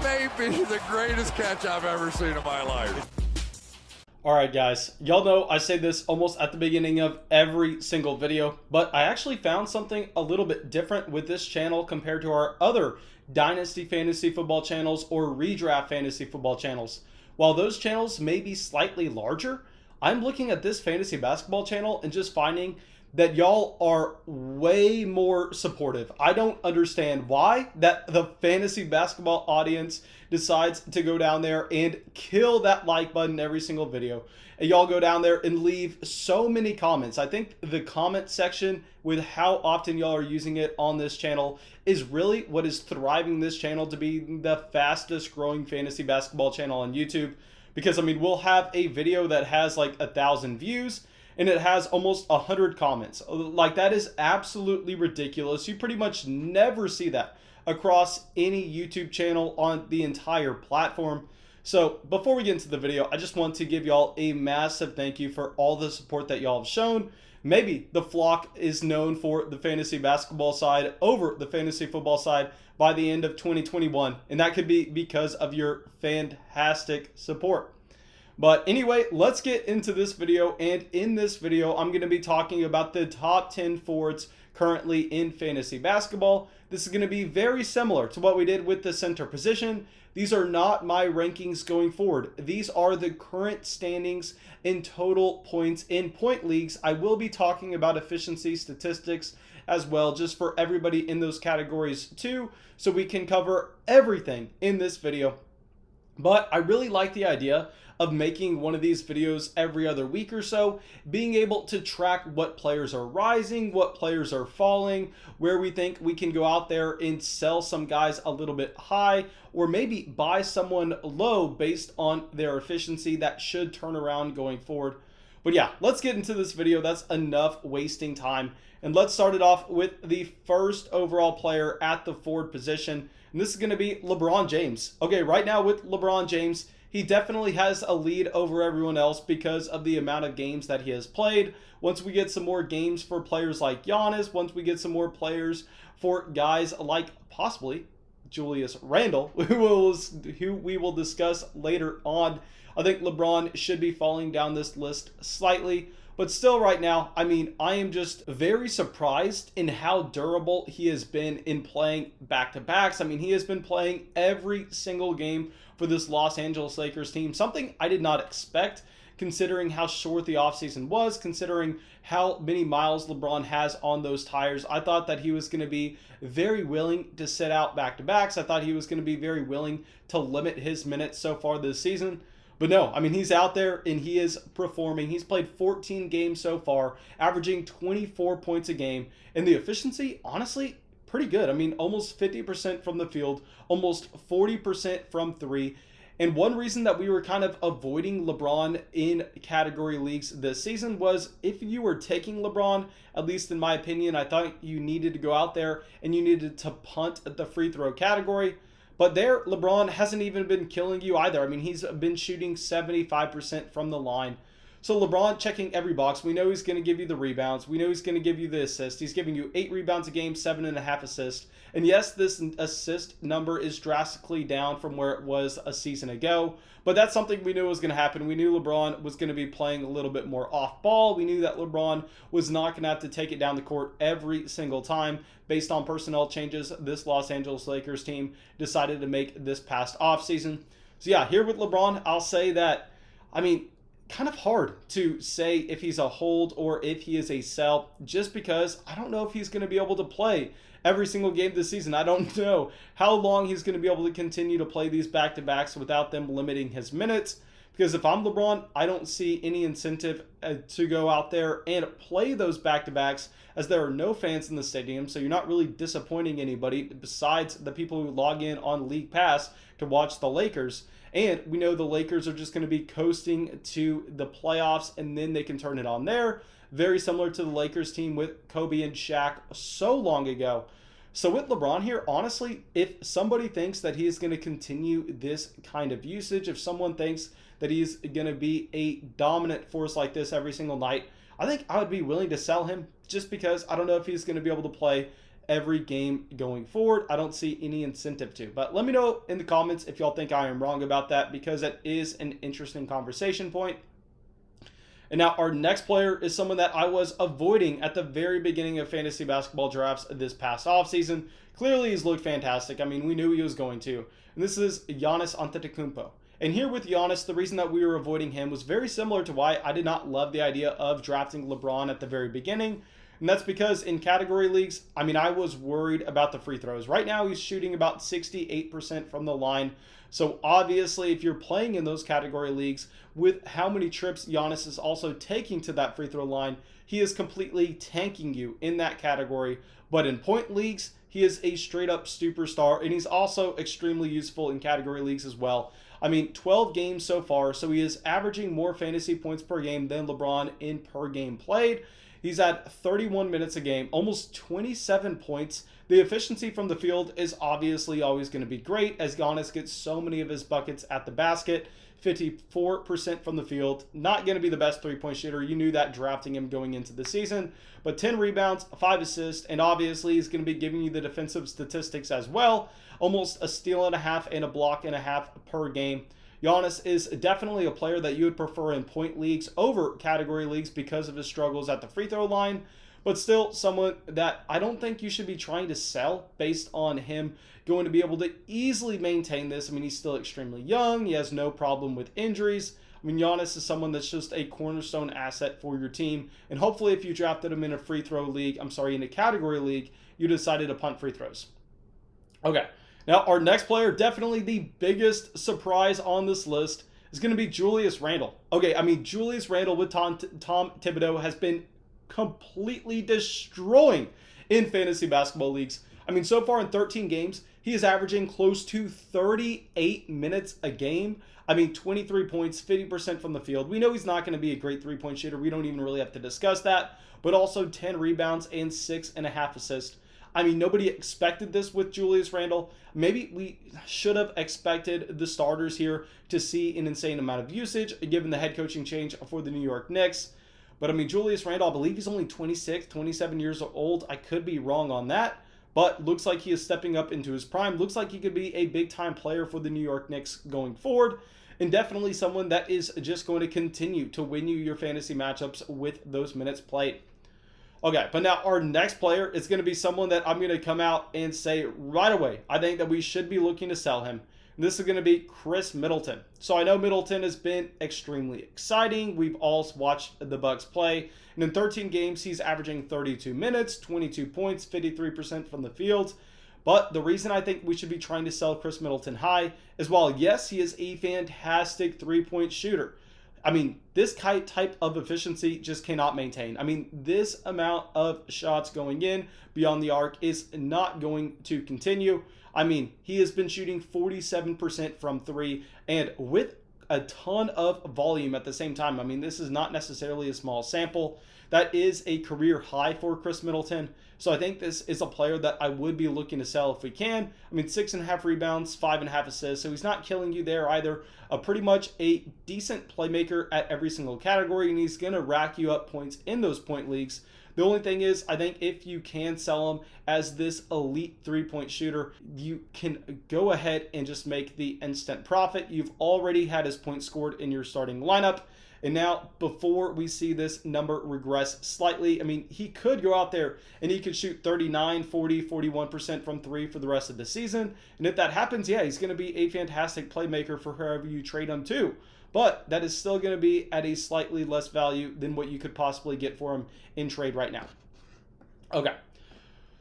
That may be the greatest catch I've ever seen in my life. Alright guys, y'all know I say this almost at the beginning of every single video, but I actually found something a little bit different with this channel compared to our other Dynasty Fantasy Football channels or Redraft Fantasy Football channels. While those channels may be slightly larger, I'm looking at this Fantasy Basketball channel and just finding that y'all are way more supportive. I don't understand why that the Fantasy Basketball audience decides to go down there and kill that like button every single video. And y'all go down there and leave so many comments. I think the comment section with how often y'all are using it on this channel is really what is thriving this channel to be the fastest growing fantasy basketball channel on YouTube. Because I mean, we'll have a video that has like 1,000 views and it has almost 100 comments. Like, that is absolutely ridiculous. You pretty much never see that across any YouTube channel on the entire platform. So before we get into the video, I just want to give y'all a massive thank you for all the support that y'all have shown. Maybe the flock is known for the fantasy basketball side over the fantasy football side by the end of 2021. And that could be because of your fantastic support. But anyway, let's get into this video. And in this video, I'm going to be talking about the top 10 forwards currently in fantasy basketball. This is going to be very similar to what we did with the center position. These are not my rankings going forward. These are the current standings in total points in point leagues. I will be talking about efficiency statistics as well, just for everybody in those categories too, so we can cover everything in this video. But I really like the idea of making one of these videos every other week or so, being able to track what players are rising, what players are falling, where we think we can go out there and sell some guys a little bit high, or maybe buy someone low based on their efficiency that should turn around going forward. But yeah, let's get into this video. That's enough wasting time. And let's start it off with the first overall player at the forward position. And this is going to be LeBron James. Okay, right now with LeBron James, he definitely has a lead over everyone else because of the amount of games that he has played. Once we get some more games for players like Giannis, once we get some more players for guys like possibly Julius Randle, who we will discuss later on, I think LeBron should be falling down this list slightly. But still right now, I mean, I am just very surprised in how durable he has been in playing back-to-backs. I mean, he has been playing every single game for this Los Angeles Lakers team. Something I did not expect, considering how short the offseason was, considering how many miles LeBron has on those tires. I thought that he was going to be very willing to sit out back-to-backs. I thought he was going to be very willing to limit his minutes so far this season. But no, I mean, he's out there and he is performing. He's played 14 games so far, averaging 24 points a game. And the efficiency, honestly, pretty good. I mean, almost 50% from the field, almost 40% from three. And one reason that we were kind of avoiding LeBron in category leagues this season was if you were taking LeBron, at least in my opinion, I thought you needed to go out there and you needed to punt at the free throw category. But there, LeBron hasn't even been killing you either. I mean, he's been shooting 75% from the line. So LeBron checking every box. We know he's going to give you the rebounds. We know he's going to give you the assist. He's giving you 8 rebounds a game, 7.5 assists. And yes, this assist number is drastically down from where it was a season ago. But that's something we knew was going to happen. We knew LeBron was going to be playing a little bit more off ball. We knew that LeBron was not going to have to take it down the court every single time. Based on personnel changes this Los Angeles Lakers team decided to make this past offseason. So yeah, here with LeBron, I'll say that, I mean, kind of hard to say if he's a hold or if he is a sell, just because I don't know if he's going to be able to play every single game this season. I don't know how long he's going to be able to continue to play these back-to-backs without them limiting his minutes. Because if I'm LeBron, I don't see any incentive to go out there and play those back-to-backs, as there are no fans in the stadium, so you're not really disappointing anybody besides the people who log in on League Pass to watch the Lakers. And we know the Lakers are just going to be coasting to the playoffs, and then they can turn it on there. Very similar to the Lakers team with Kobe and Shaq so long ago. So with LeBron here, honestly, if somebody thinks that he is going to continue this kind of usage, if someone thinks that he's going to be a dominant force like this every single night, I think I would be willing to sell him just because I don't know if he's going to be able to play every game going forward. I don't see any incentive to. But let me know in the comments if y'all think I am wrong about that, because that is an interesting conversation point. And now our next player is someone that I was avoiding at the very beginning of fantasy basketball drafts this past offseason. Clearly, he's looked fantastic. I mean, we knew he was going to. And this is Giannis Antetokounmpo. And here with Giannis, the reason that we were avoiding him was very similar to why I did not love the idea of drafting LeBron at the very beginning. And that's because in category leagues, I mean, I was worried about the free throws. Right now, he's shooting about 68% from the line. So obviously, if you're playing in those category leagues with how many trips Giannis is also taking to that free throw line, he is completely tanking you in that category. But in point leagues, he is a straight up superstar, and he's also extremely useful in category leagues as well. I mean, 12 games so far, so he is averaging more fantasy points per game than LeBron in per game played. He's at 31 minutes a game, almost 27 points. The efficiency from the field is obviously always going to be great, as Giannis gets so many of his buckets at the basket. 54% from the field. Not going to be the best three-point shooter. You knew that drafting him going into the season. But 10 rebounds, 5 assists, and obviously he's going to be giving you the defensive statistics as well. Almost a steal and a half and a block and a half per game. Giannis is definitely a player that you would prefer in point leagues over category leagues because of his struggles at the free throw line, but still someone that I don't think you should be trying to sell based on him going to be able to easily maintain this. I mean, he's still extremely young. He has no problem with injuries. I mean, Giannis is someone that's just a cornerstone asset for your team, and hopefully if you drafted him in a in a category league, you decided to punt free throws. Okay. Now, our next player, definitely the biggest surprise on this list, is going to be Julius Randle. Okay, I mean, Julius Randle with Tom Thibodeau has been completely destroying in fantasy basketball leagues. I mean, so far in 13 games, he is averaging close to 38 minutes a game. I mean, 23 points, 50% from the field. We know he's not going to be a great three-point shooter. We don't even really have to discuss that. But also 10 rebounds and 6.5 assists. I mean, nobody expected this with Julius Randle. Maybe we should have expected the starters here to see an insane amount of usage, given the head coaching change for the New York Knicks. But I mean, Julius Randle, I believe he's only 26, 27 years old. I could be wrong on that, but looks like he is stepping up into his prime. Looks like he could be a big-time player for the New York Knicks going forward, and definitely someone that is just going to continue to win you your fantasy matchups with those minutes played. Okay, but now our next player is going to be someone that I'm going to come out and say right away, I think that we should be looking to sell him. And this is going to be Chris Middleton. So I know Middleton has been extremely exciting. We've all watched the Bucks play. And in 13 games, he's averaging 32 minutes, 22 points, 53% from the field. But the reason I think we should be trying to sell Chris Middleton high is while, yes, he is a fantastic three-point shooter. I mean, this type of efficiency just cannot maintain. I mean, this amount of shots going in beyond the arc is not going to continue. I mean, he has been shooting 47% from three and with a ton of volume at the same time. I mean, this is not necessarily a small sample. That is a career high for Chris Middleton. So I think this is a player that I would be looking to sell if we can. I mean, 6.5 rebounds, 5.5 assists. So he's not killing you there either. Pretty much a decent playmaker at every single category, and he's going to rack you up points in those point leagues. The only thing is, I think if you can sell him as this elite three-point shooter, you can go ahead and just make the instant profit. You've already had his points scored in your starting lineup. And now, before we see this number regress slightly, I mean, he could go out there and he could shoot 39, 40, 41% from three for the rest of the season. And if that happens, yeah, he's going to be a fantastic playmaker for whoever you trade him to. But that is still going to be at a slightly less value than what you could possibly get for him in trade right now. Okay.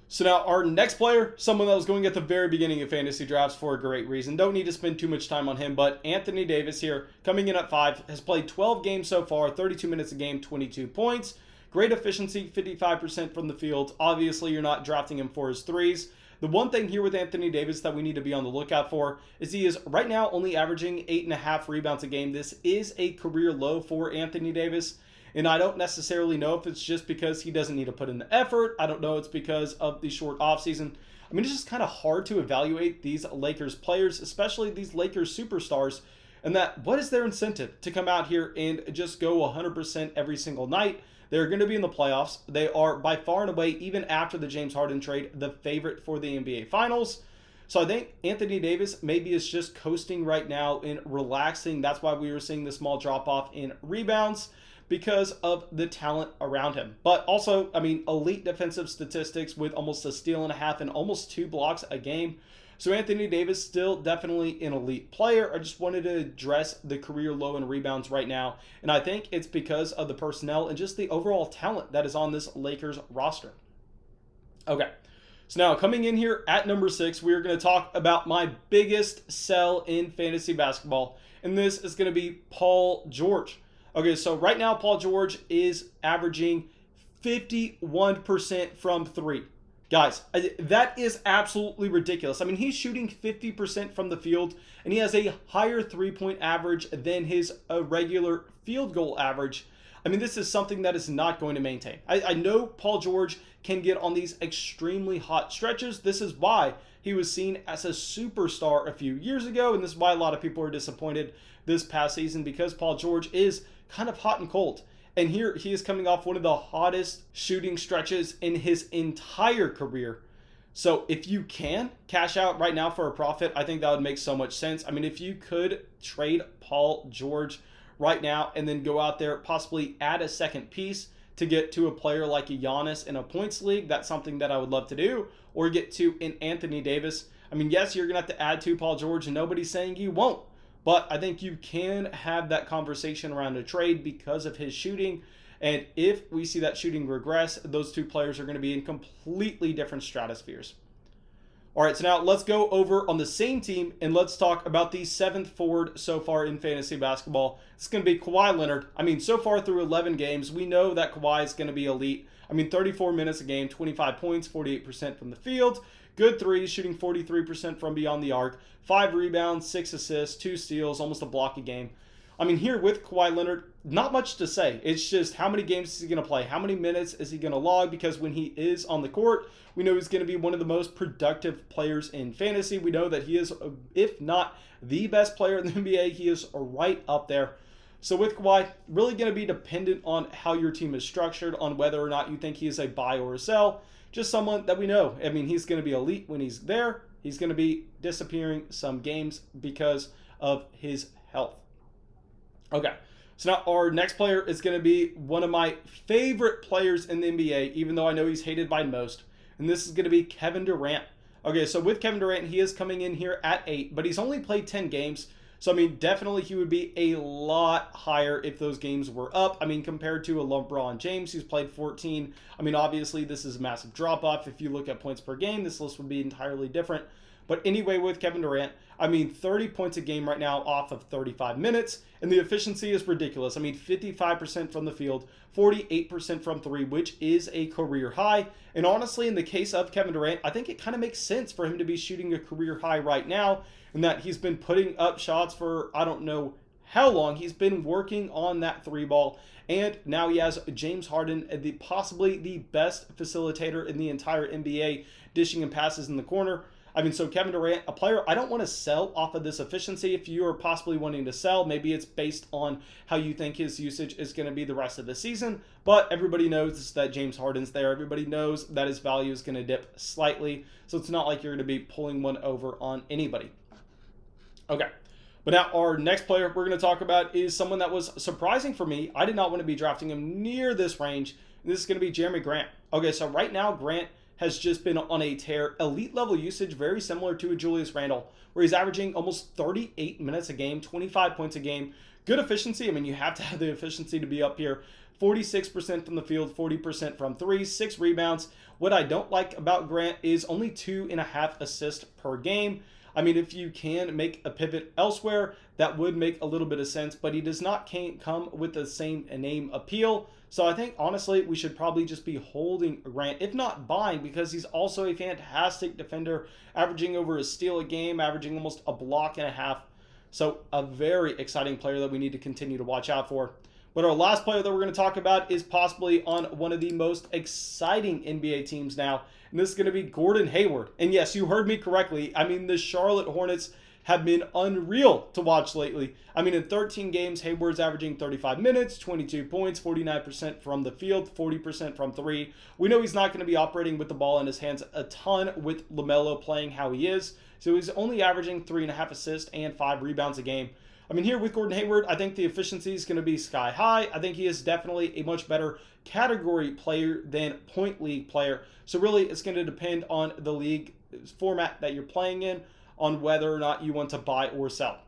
So now our next player, someone that was going at the very beginning of fantasy drafts for a great reason. Don't need to spend too much time on him, but Anthony Davis here, coming in at 5, has played 12 games so far, 32 minutes a game, 22 points. Great efficiency, 55% from the field. Obviously, you're not drafting him for his threes. The one thing here with Anthony Davis that we need to be on the lookout for is he is right now only averaging 8.5 rebounds a game. This is a career low for Anthony Davis. And I don't necessarily know if it's just because he doesn't need to put in the effort. I don't know it's because of the short offseason. I mean, it's just kind of hard to evaluate these Lakers players, especially these Lakers superstars, and that what is their incentive to come out here and just go 100% every single night? They're going to be in the playoffs. They are by far and away, even after the James Harden trade, the favorite for the NBA Finals. So I think Anthony Davis maybe is just coasting right now and relaxing. That's why we were seeing the small drop off in rebounds, because of the talent around him. But also, I mean, elite defensive statistics with almost a steal and a half and almost 2 blocks a game. So Anthony Davis still definitely an elite player. I just wanted to address the career low in rebounds right now. And I think it's because of the personnel and just the overall talent that is on this Lakers roster. Okay. So now coming in here at number 6, we're going to talk about my biggest sell in fantasy basketball. And this is going to be Paul George. Okay, so right now Paul George is averaging 51% from 3. Guys, that is absolutely ridiculous. I mean, he's shooting 50% from the field, and he has a higher three-point average than his regular field goal average. I mean, this is something that is not going to maintain. I know Paul George can get on these extremely hot stretches. This is why he was seen as a superstar a few years ago, and this is why a lot of people are disappointed this past season, because Paul George is kind of hot and cold. And here he is coming off one of the hottest shooting stretches in his entire career. So if you can cash out right now for a profit, I think that would make so much sense. I mean, if you could trade Paul George right now and then go out there, possibly add a second piece to get to a player like a Giannis in a points league, that's something that I would love to do. Or get to an Anthony Davis. I mean, yes, you're going to have to add to Paul George, and nobody's saying you won't. But I think you can have that conversation around a trade because of his shooting. And if we see that shooting regress, those two players are going to be in completely different stratospheres. All right, so now let's go over on the same team and let's talk about the 7th forward so far in fantasy basketball. It's going to be Kawhi Leonard. I mean, so far through 11 games, we know that Kawhi is going to be elite. I mean, 34 minutes a game, 25 points, 48% from the field. Good threes, shooting 43% from beyond the arc. 5 rebounds, 6 assists, 2 steals, almost a block a game. I mean, here with Kawhi Leonard, not much to say. It's just how many games is he going to play? How many minutes is he going to log? Because when he is on the court, we know he's going to be one of the most productive players in fantasy. We know that he is, if not the best player in the NBA, he is right up there. So with Kawhi, really going to be dependent on how your team is structured, on whether or not you think he is a buy or a sell. Just someone that we know. I mean, he's going to be elite when he's there. He's going to be disappearing some games because of his health. Okay, so now our next player is going to be one of my favorite players in the NBA, even though I know he's hated by most, and this is going to be Kevin Durant. Okay, so with Kevin Durant, he is coming in here at 8, but he's only played 10 games, so I mean, definitely he would be a lot higher if those games were up. I mean, compared to a LeBron James, who's played 14, I mean, obviously this is a massive drop-off. If you look at points per game, this list would be entirely different. But anyway, with Kevin Durant, I mean, 30 points a game right now off of 35 minutes, and the efficiency is ridiculous. I mean, 55% from the field, 48% from 3, which is a career high. And honestly, in the case of Kevin Durant, I think it kind of makes sense for him to be shooting a career high right now, and that he's been putting up shots for I don't know how long. He's been working on that 3 ball, and now he has James Harden, possibly the best facilitator in the entire NBA, dishing and passes in the corner. I mean, so Kevin Durant, a player I don't want to sell off of this efficiency. If you are possibly wanting to sell, maybe it's based on how you think his usage is going to be the rest of the season. But everybody knows that James Harden's there. Everybody knows that his value is going to dip slightly. So it's not like you're going to be pulling one over on anybody. Okay. But now our next player we're going to talk about is someone that was surprising for me. I did not want to be drafting him near this range. This is going to be Jeremy Grant. Okay, so right now Grant has just been on a tear. Elite level usage, very similar to a Julius Randle, where he's averaging almost 38 minutes a game, 25 points a game. Good efficiency. I mean, you have to have the efficiency to be up here. 46% from the field, 40% from 3, 6 rebounds. What I don't like about Grant is only 2.5 assists per game. I mean, if you can make a pivot elsewhere, that would make a little bit of sense, but he does not come with the same name appeal. So I think, honestly, we should probably just be holding Grant, if not buying, because he's also a fantastic defender, averaging over a steal a game, averaging almost a block and a half. So a very exciting player that we need to continue to watch out for. But our last player that we're going to talk about is possibly on one of the most exciting NBA teams now, and this is going to be Gordon Hayward. And yes, you heard me correctly. I mean, the Charlotte Hornets have been unreal to watch lately. I mean, in 13 games, Hayward's averaging 35 minutes, 22 points, 49% from the field, 40% from three. We know he's not going to be operating with the ball in his hands a ton with LaMelo playing how he is. So he's only averaging 3.5 assists and 5 rebounds a game. I mean, here with Gordon Hayward, I think the efficiency is going to be sky high. I think he is definitely a much better category player than point league player. So really, it's going to depend on the league format that you're playing in, on whether or not you want to buy or sell.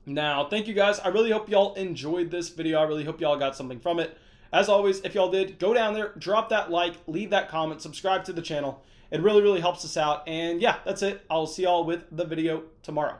Now, thank you guys. I really hope y'all enjoyed this video. I really hope y'all got something from it. As always, if y'all did, go down there, drop that like, leave that comment, subscribe to the channel. It really, really helps us out. And yeah, that's it. I'll see y'all with the video tomorrow.